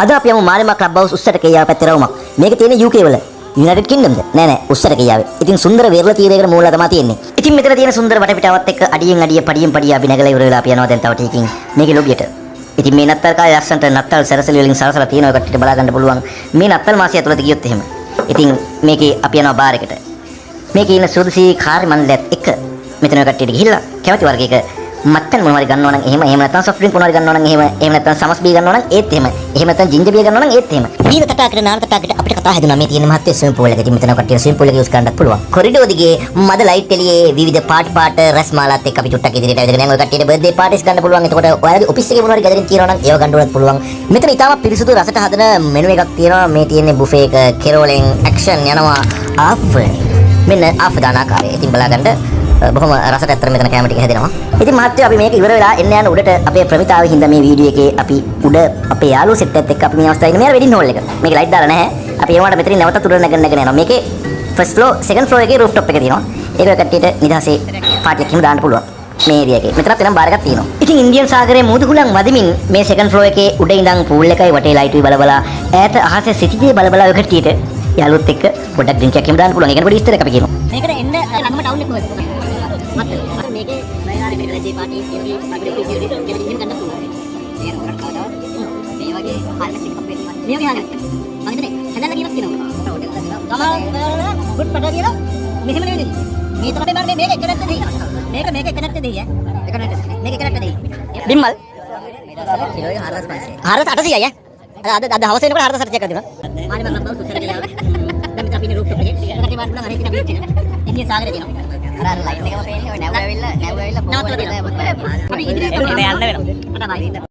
අද අපි යමු මාලිමා ක්ලබ් හවුස් උස්සට කේයාව පැත්තේ රවුමක්. මේක තියෙන්නේ UK වල. යුනයිටඩ් කින්ග්ඩම්ද? නෑ උස්සට කේයාවේ. ඉතින් සුන්දර වෙරළ තීරයකට මූලලා තමයි තියෙන්නේ. ඉතින් මෙතන තියෙන සුන්දර වටපිටාවත් එක්ක අඩියෙන් අඩිය පඩියෙන් පඩිය අපි නැගලා ඉවර වෙලා අපි යනවා දැන් තව ටිකකින් මේකේ ලොබියට. ඉතින් මේ නත්තල් කාලේ ලස්සන්ට නත්තල් සැරසෙලි වලින් සලසලා තියෙනවා කට්ටියට බලා ගන්න පුළුවන්. මේ නත්තල් මාසය ඇතුළත ගියොත් එහෙම. ඉතින් මේකේ අපි යනවා බාර් එකට. මේකේ ඉන්න සුදුසි කාර්ය මණ්ඩලයත් එක්ක මෙතන කට්ටියට ගිහිල්ලා කැමති වර්ගයක මත්පැන් මොනවාරි ගන්නවා නම් එහෙම නැත්නම් සොෆ්ට් ඩ්‍රින්ක් මොනවාරි ගන්නවා නම් එහෙම නැත්නම් සමස් බී ගන්නවා නම් ඒත් එහෙම නැත්නම් ජින්ජර් බී ගන්නවා නම් ඒත් එහෙම ඊන තටාකට නාන තටාකට අපිට කතා හැදුනා මේ තියෙන මහත්ය ස්විමින් පූල් එක. ඉතින් මෙතන කට්ටිය ස්විමින් පූල් එක යූස් කරන්නත් පුළුවන්. කොරිඩෝ දිගේ මද ලයිට් එළියේ විවිධ පාට රස්මාලාත් එක්ක අපි චුට්ටක් ඉදිරියට ඇවිදගෙන යනවා. ඔය කට්ටියට බර්ත්ඩේ පාටිස් ගන්න පුළුවන්. එතකොට ඔයාලගේ ඔෆිස් එකේ මොනවාරි ගැදරින් තියෙනවා නම් ඒව ගන්න උනත් පුළුවන්. මෙතන ඉතාලම පිරිසුදු රසට හදන මෙනු එකක් තියෙනවා. මේ තියෙන්නේ බුෆේ එක කෙරෝලෙන් ඇක්ෂන් යනවා ආෆර්. මෙන්න ආෆර් දාන ආකාරය. ඉතින් බලාගන්න බොහොම රසට ඇත්තට මෙතන කැම ටික හැදෙනවා. ඉතින් මහත්තයෝ අපි මේක ඉවර වෙලා එන්න යන උඩට අපේ ප්‍රමිතාවේ හින්දා මේ වීඩියෝ එකේ අපි උඩ අපේ යාළුවෝ සෙට් එකත් එක්ක අපි මේ අවස්ථාවේ ඉන්නේ. මෙයා වෙඩින් හෝල් එක. මේක ලයිට් දාලා නැහැ. අපි ඒ වුණාට මෙතනින් නැවතත් උඩට නැගගෙන යනවා. මේකේ ෆස්ට් ෆ්ලෝර් සෙකන්ඩ් ෆ්ලෝර් එකේ රූෆ් টොප් එක තියෙනවා. ඒක කට්ටියට නිදහසේ පාටියක් හිම දාන්න පුළුවන්. මේ ඒරියා එකේ. මෙතනත් එනම් බාර් එකක් තියෙනවා. ඉතින් ඉන්දියන් සාගරයේ මුදුහුලන් වදිමින් මේ සෙකන්ඩ් ෆ්ලෝර් එකේ උඩ ඉඳන් පූල් එකයි වටේ ලයිට් උයි බලබලා ඈත අහසේ සිටිජේ බලබලා ඔය කට්ටියට යාළුවොත් එක්ක පොඩ්ඩක් ඩ්‍රින්ක් එකක් හිම දාන්න පුළුවන්. ඒකට පොඩි විස්තරයක් අපි කියනවා. මේකට එන්න ළඟම ටවුන් එක කොහෙද? මේකේ බයනාරේ මේ රජේ පාටි ඉන්නේ අපිට කිසිම දෙයක් ගන්න පුළුවන්. මේ රොකට කවදාවත් මේ වගේ හාල්ස් එකක් අපේ තියෙනවා. මේ වගේ හාල්ස්. මම හිතන්නේ හදන්න කියනක් කියනවා. ගමන ගුඩ් පඩ කියලා මෙහෙම නෙවෙයි. මේ තමයි බාර මේක එක නැත්ද දෙයි. මේක එක නැත්ද දෙයි ඈ. එක නැත්ද. මේක එක නැත්ද දෙයි. බිම්මල්. කිලෝ 400 800යි ඈ. අද හවස වෙනකොට 400 ක් දෙනවා. මාළි මම බවුස් උස්සර කියලා. දැන් මෙතන අපි ඉන්නේ රූෆ් ටොප් එකේ. ඒකට වාඩි වුණා හරි කියන බීච් එක. ඉන්නේ සාගරේ තියෙනවා. අර ලයිට් එකම පේන්නේ ඔය නැව් ඇවිල්ලා පොඩි අපි ඉදිරියට යන්න වෙනවා.